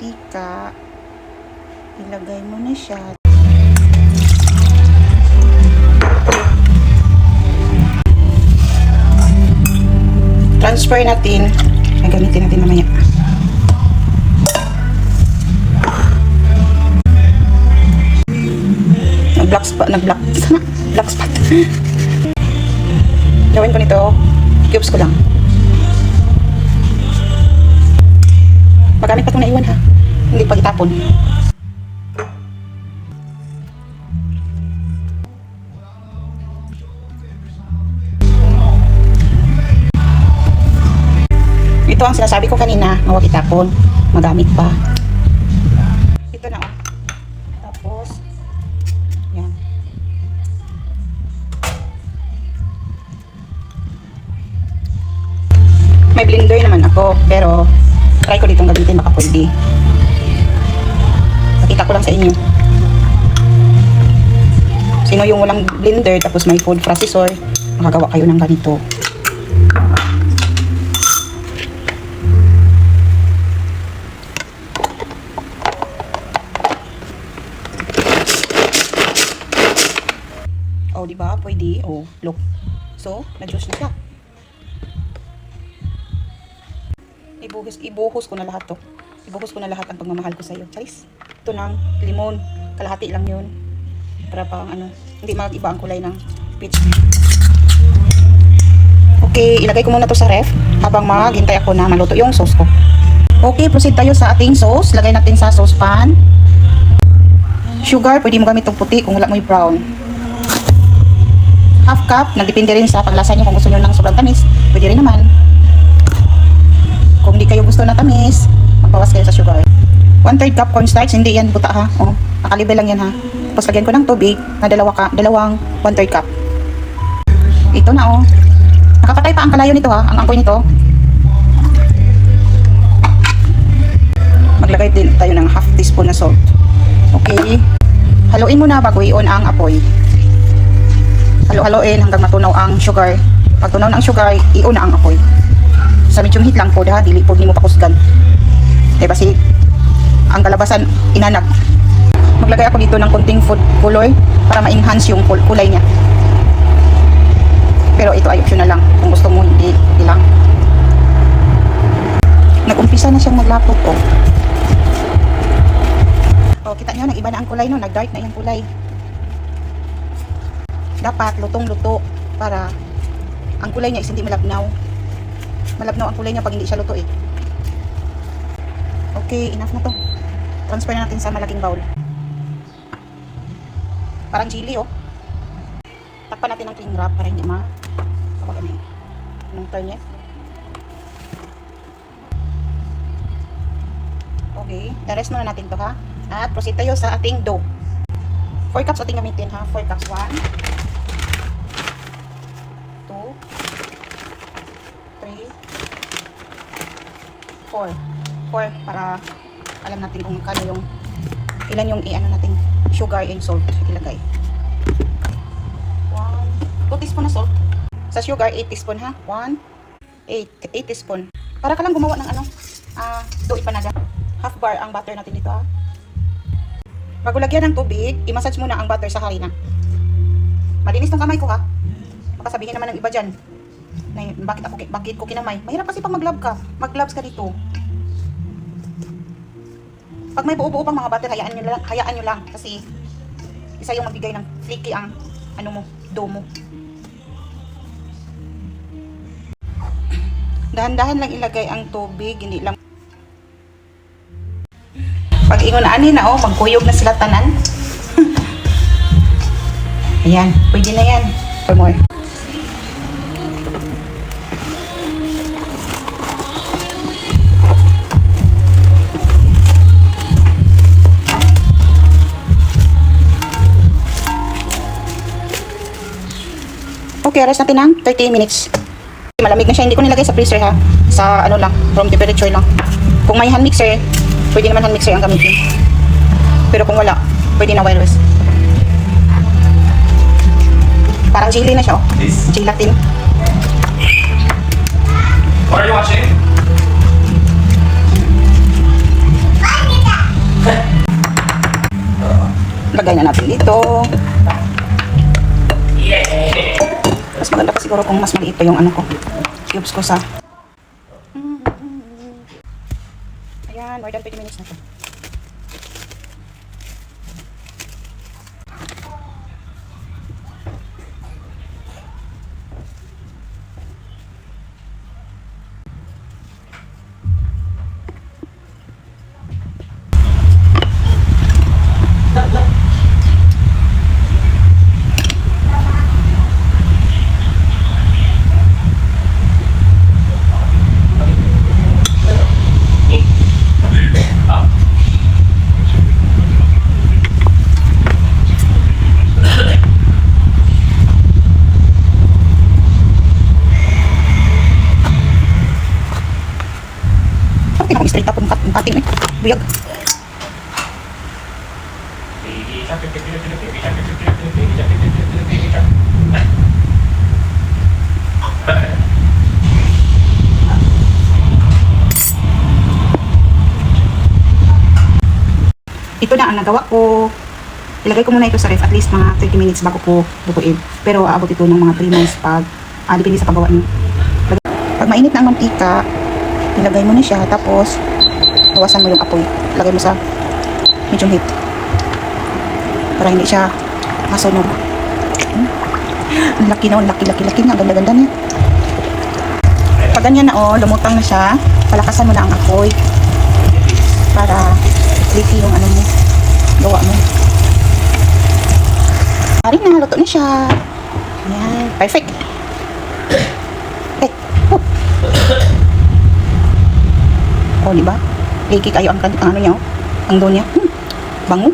mantika. Ilagay mo na siya. Transfer natin. Gagamitin natin mamaya. Black spot. Gawin ko nito. Cubes ko lang. Magamit pa itong naiwan ha. Hindi pa itapon. Ito ang sinasabi ko kanina, huwag itapon. Magamit pa. Ito na oh. Tapos, yan. May blender naman ako, pero try ko ditong gamitin, baka pwede. Pakita ko lang sa inyo. Sino yung walang blender tapos may food processor, makagawa kayo ng ganito. Oh, diba? Pwede. Oh, look. So, na-juice na siya. Ibuhos ko na lahat to. Ibuhos ko na lahat ang pagmamahal ko sa iyo. Charis. Ito ng limon. Kalahati lang yun. Para pang ano, hindi mag-iba ang kulay ng peach. Okay, ilagay ko muna to sa ref habang maghintay ako na maluto yung sauce ko. Okay, proceed tayo sa ating sauce. Lagay natin sa saucepan. Sugar, pwede mo gamit itong puti kung wala mo yung brown. Half cup, nagdepende rin sa paglasa nyo kung gusto nyo ng sobrang tamis. Pwede rin naman. Kung di kayo gusto na tamis, magbawas kayo sa sugar. 1/3 cup cornstarch, hindi yan buta ha. Oh, nakalibel lang yan ha. Tapos lagyan ko ng tubig na dalawang 1/3 cup. Ito na oh. Nakapatay pa ang kalayo nito ha, ang angkoy nito. Maglagay din tayo ng half teaspoon na salt. Okay. Haluin mo na bago i-on ang apoy. Halo-haloin hanggang matunaw ang sugar. Pag tunaw na ang sugar, i-on na ang apoy. Sa medium heat lang po ha, dili po mo pakusgan. Diba si ang kalabasan inanag. Maglagay ako dito ng konting food color para ma-enhance yung kulay niya. Pero ito ay optional lang. Kung gusto mo, hindi lang. Nag-umpisa na siyang maglapot oh. Oh, kita nyo, nag-iba na ang kulay no, nag-dark na yung kulay. Dapat lutong-luto para ang kulay niya is hindi malabnaw. Malabnaw ang kulay niya pag hindi siya luto eh. Okay, enough na to. Transfer na natin sa malaking bowl. Parang chili oh. Takpan natin ng cling wrap para hindi tawag ano eh. Anong turn niya? Okay, the-rest na natin to ha. At proceed tayo sa ating dough. 4 cups ating gamitin ha. 4 cups. 1 4 para alam natin kung kano yung ilan yung i-ano natin sugar and salt ilagay. 2 teaspoon na salt. Sa sugar 8 teaspoon ha. 8 teaspoon. Para ka lang gumawa ng ano dough ipanada. Half bar ang butter natin dito ha. Bago lagyan ng tubig, i-massage muna ang butter sa harina. Malinis ng kamay ko ha. Baka sabihin naman ng iba dyan na bakit ko kinamay. Mahirap kasi pag mag-gloves ka dito. Pag may buo-buo pang mga butter, hayaan nyo lang kasi isa yung magbigay ng flaky ang ano mo, dough mo. Dahan-dahan lang ilagay ang tubig, hindi lang. Pag ingon-ani na oh, magkuyog na sila tanan. Ayan, pwede na yan. For more. Okay, rest natin ng 30 minutes. Malamig na siya, hindi ko nilagay sa freezer ha. Sa ano lang, room temperature lang. Kung may hand mixer, pwede naman hand mixer ang gamitin. Pero kung wala, pwede na wireless. Parang jelly na siya oh. Gelatin. What are you watching? Lagay na natin dito. Mas maganda pa siguro kung mas maliit pa yung ano ko. Cubes ko sa... Ayan, more than 20 minutes na to. Bakit ako straight up yung cutting eh? Buyag. Ito na ang nagawa ko. Ilagay ko muna ito sa ref at least mga 30 minutes bago ko lutuin. Pero aabot ito ng mga 3 months pag depende sa paggawa niyo. Pag mainit na ang mantika, ilagay mo na siya, tapos bawasan mo yung apoy. Ilagay mo sa medium heat para hindi siya masunog. Ang laki na, laki na, ang ganda-ganda niya. Pag ganyan na lumutang na siya, palakasan mo na ang apoy para clicky yung ano mo, gawa mo. Pari na, luto na siya. Ayan, perfect. Oh, di ba? Liki kayo ang ano niya, ang doon niya. Bango.